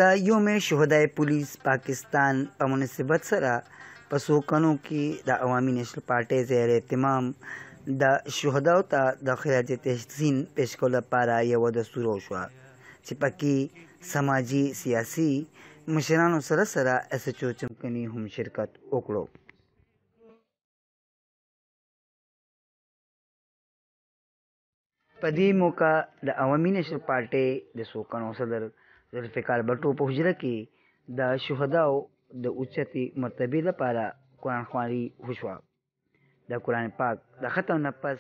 د یوم شهدای پولیس پاکستان په مناسبت سره په څو کڼو کې د عوامي نیشنل پارټۍ زیر اهتمام د شهداو ته د خراج تحسین پیش کولو لپاره یوه دستور وشوه چې پکې سماجي سیاسي مشرانو سره سره ایس ایچ او چمکني هم شرکت وکړو. په دې موقع د عوامي نیشنل پارټۍ د څو کڼو صدر ذوالفقار بټو په حجره کې د شهداو د اوچتې مرتبې لپاره قرآن خواني وشوه. د قرآن پاک د ختم نه پس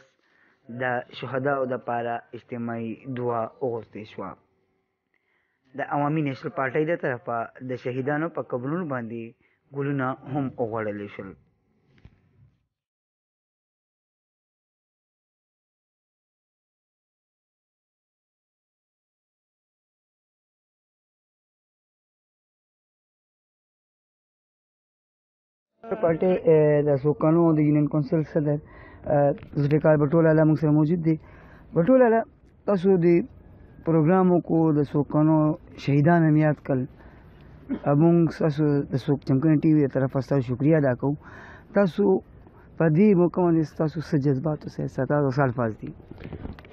د شهداو دپاره اجتماعي دعا وغوښتل شوه. د عوامي نیشنل پارټۍ د طرفه د شهیدانو په قبرونو باندې ګلونه هم وغوړولی شول. پارټۍ د څو کڼو د یونین کونسل صدر ذوالفقار بټو لاله موږ سره موجود دی. بټو لاله، تاسو د پروګرام وکړو، د څو کڼو شهیدان هم یاد کړل. موږ ستاسو د څوک چمکني ټي وي د طرفه ستاسو شکریه ادا کوو. تاسو په دې موقع باندې ستاسو څه جذبات او څه احساسات او څه الفاظ دي؟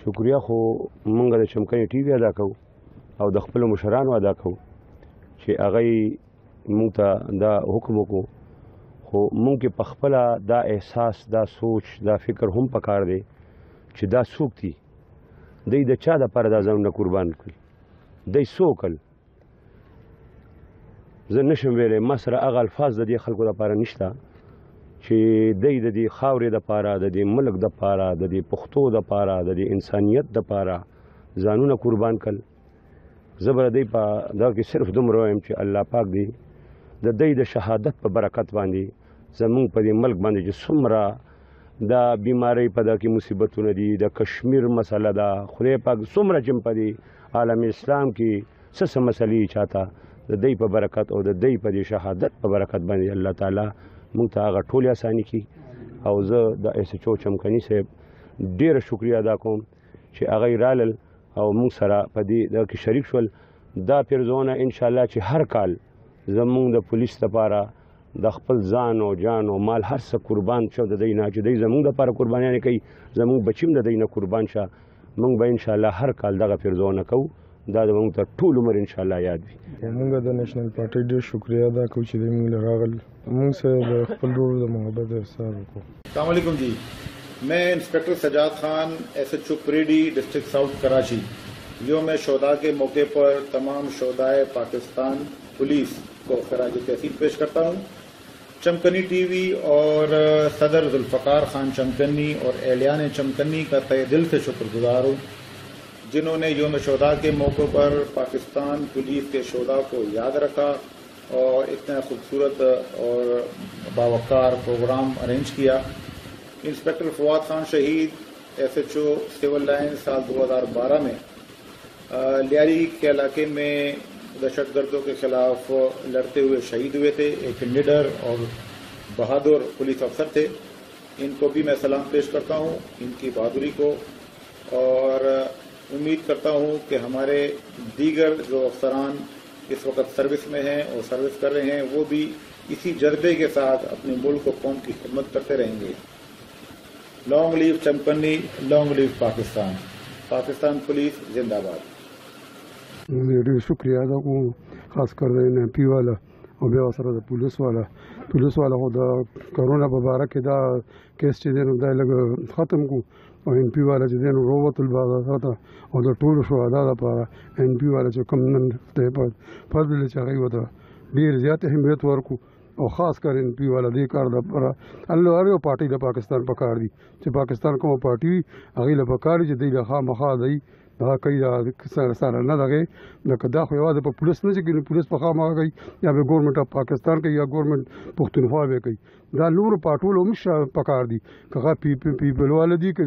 شکریه خو موږ د چمکني ټي وي ادا کوو او د خپلو مشرانو ادا کوو چې هغوی موږ ته دا حکم وکړو. خو مونږ کې په خپله دا احساس، دا سوچ، دا فکر هم پکار دی چې دا څوک دي، دوی د چا دپاره دا ځانونه قربان کړي، دوی څه وکړل. زه نشم ویلی، ما سره هغه الفاظ د دې خلکو دپاره نشته چې دوی د دې خاورې دپاره، د دې ملک دپاره، د دې پښتو دپاره، د دې انسانیت دپاره ځانونه قربان کړل. زه به د دوی په دغه کې صرف دومره وایم چې الله پاک دی د دوی د شهادت په برکت باندې زمونږ په دې ملک باندې چې څومره دا بیمارۍ په دغه کې مصیبتونه دي، د کشمیر مسله ده، خدای پاک څومره چې په دې عالم اسلام کې څه مسلې چاته د دوی په برکت او د دوی په دې شهادت په برکت باندې الله تعالی موږ ته هغه ټولې اساني کړي. او زه د ایس ایچ او چمکني صاحب ډېره شکریه ادا کوم چې هغوی رالل او موږ سره په دې دغه کې شریک شول. دا پیرزونه انشاءالله چې هر کال زمونږ د پولیس لپاره د خپل ځان او جان او مال هر څه قربان شو د دوی نه، چې دوی زمونږ دپاره قربانیانې کوي، زمونږ بچي هم د دوی نه قربان شه. موږ به انشاءالله هر کال دغه پیرزونه کوو. دا د موږ ته ټول عمر انشاءالله یاد وي. موږ د نیشنل پارټۍ ډېر شکریه ادا کوو چې دوی موږ له راغل، موږ سره د خپل ورور د محبت احساس وکړو. السلام علیکم جی، میں انسپیکٹر سجاد خان، ایس ایچ او پریڈی، ڈسٹرکٹ ساؤتھ کراچی، یوم شہداء کے موقع پر تمام شہدائے پاکستان پولیس کو خراج تحسین پیش کرتا ہوں. چمکنی ٹی وی اور صدر ذوالفقار خان چمکنی اور اہلیان چمکنی کا تہ دل سے شکر گزار ہوں جنہوں نے یوم شہداء کے موقع پر پاکستان پولیس کے شہداء کو یاد رکھا اور اتنا خوبصورت اور باوقار پروگرام ارینج کیا. انسپیکٹر فواد خان شہید ایس ایچ او سول لائن سال 2012 میں لیاری کے علاقے میں دہشت گردوں کے خلاف لڑتے ہوئے شہید ہوئے تھے. ایک نڈر اور بہادر پولیس افسر تھے. ان کو بھی میں سلام پیش کرتا ہوں، ان کی بہادری کو، اور امید کرتا ہوں کہ ہمارے دیگر جو افسران اس وقت سروس میں ہیں اور سروس کر رہے ہیں وہ بھی اسی جذبے کے ساتھ اپنے ملک و قوم کی خدمت کرتے رہیں گے. لانگ لیو چمکنی، لانگ لیو پاکستان. پاکستان پولیس زندہ باد. ډېر شکریه ادا کوم، خاص کر د این پی والا او بیا سره د پولیس والا خو د کرونا په باره کې دا کیس چې دی نو دا لږ ختم کړو، او این پی والا چې دی نو رووتل ته او د ټولو شهدا دپاره این پی والا چې کوم نن دی په فضل چې هغوی ورته ډېر زیات اهمیت ورکړو، او خاص کر این پی والا دې کار دپاره هر یو پارټۍ د پاکستان په کار دي چې پاکستان کومه پارټي وي هغوی له په کار دي چې دوی له خامخا دی دا کوي سره نه دغې لکه دا خو یوازې په پولیس نه چې کوي، پولیس په خامخا کوي یا به ګورنمنټ اف پاکستان کوي یا ګورنمنټ پښتونخوا به کوي. دا نورو پارټولو هم په کار دي، که هغه پیپل والا دي، که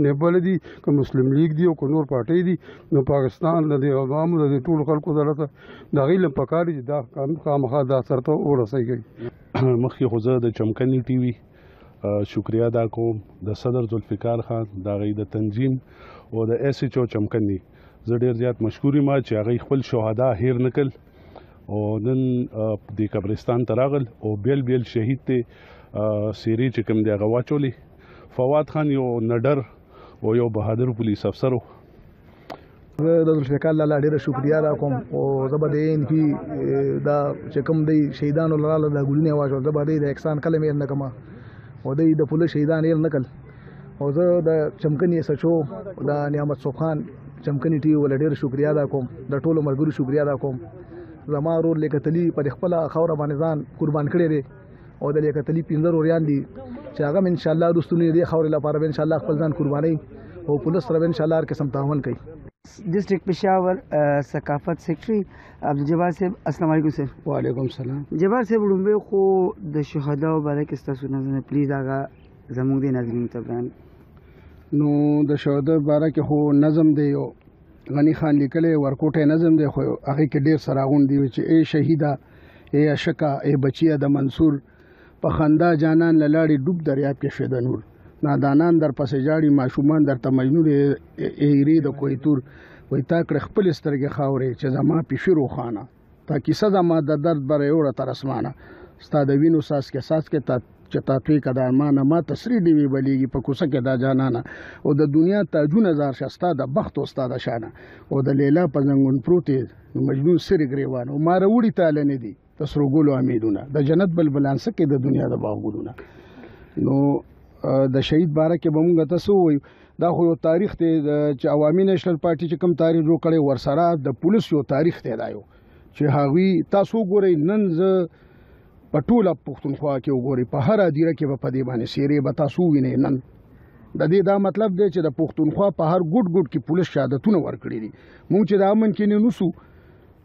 نیب والا دي، که مسلم لیگ دي او که نور پارټۍ دي، نو پاکستان د دې عوامو د ټولو خلکو سره د هغوی له په کار دي چې دا خامخا دا سرته ورسوي. مخکې خو زه د چمکني ټي وي شکریه ادا کوم، د صدر ذوالفقار خان، د هغوی د تنظیم او د ایس ایچ او چمکني زه ډېر زیات مشکور یم چې هغوی خپل شهدا هیر نه کړل او نن د قبرستان ته راغل او بیل شهید ته سیری چې کوم دی هغه واچولې. فواد خان یو نډر او یو بهادر پولیس افسر و. زه د ذوالفقار لاله ډېره شکریا ادا کوم او زه به د NP دا چې کوم دی شهیدانو لاله د ګلونه واچول، زه به د احسان کله مې نه کوم او د پولیس شهیدان یې نکل. او زه د چمکني سچو د نعمت صوب خان چمکني ټي ول ډېر شکریا ادا کوم، د ټولو ملګرو شکریا ادا کوم. زما ورور لیکتلی په خپل خوره باندې ځان قربان کړی دی او د لیکتلی 15 وریان دي چې هغه ان شاء الله دوستونه دې خورې لپاره ان شاء الله خپل ځان قرباني او پولیس سره ان شاء الله هر قسم تعاون کوي. डिस्ट्रिक्ट Peshawar ثقافت सेक्रेटरी عبدالجبار صاحب السلام علیکم سر. وعلیکم السلام. جبار صاحب لومبه خو د شهدا مبارک تاسو نه پلیز هغه زموږ د ناظرین ته بیان. نو د شهدا مبارک خو نظم دی یو غنی خان لیکلې ورکوټه نظم دی خو هغه کې ډیر سراغون دی چې ای شهیدا ای اشکا ای بچیا د منصور په خندا جانان للاړي ډوب دریاب کې شوه د نور نادانان در پسې جاړي ماشومان در ته مجنون ایری د کوی تور وای تا کړ خپل سترګې خاورې چې زما پیشرو خانه تا کیسه زما د درد بر یوړه تر اسمانه ستا د وینو ساس کې تا چتا توی کدا مانه ما تسری دی بلیږي په کوڅه کې دا جانانه او د دنیا تاجونه زار شستا د بخت او استاد شانه او د لیلا په زنګون پروتې مجنون سری گریوان او مار وړي تعالی نه دی تسرو ګلو امیدونه د جنت بلبلانس کې د دنیا د باغونو. نو د شهید باره کې به مونږ تاسو وایو دا خو یو تاریخ دی چې عوامي نېشنل پارټي چې کوم تاریخ جوړ کړي ورسره د پولیس یو تاریخ دی دایو چې هغوی تاسو ګورئ نن زه په ټوله پښتونخوا کې وګورئ په هر ادیره کې به په دې باندې سیرې به تاسو وینئ. نن د دې دا مطلب دی چې د پښتونخوا په هر ګوټ کې پولیس شهادتونه ورکړي دي. مونږ چې د امن کې نه نوسو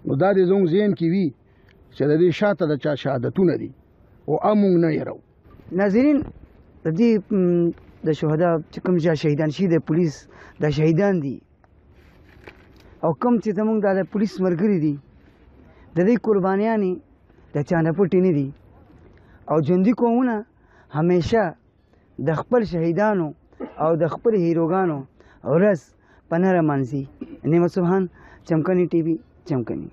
نو دا د زموږ ذهن کې وي چې د دې شاته د چا شهادتونه دي او امون نه یرو. ناظرین د دې د شهدا چې کوم شهیدان شي د پولیس د شهیدان دي او کوم چې زموږ د پولیس مرګري دي د دې قربانیانې د چا نه پټې نه دي او ژوندي قومونه همیشه د خپل شهیدانو او د خپل هیروګانو ورځ په نره مانځي. نعمت سبحان چمکني TV چمکني.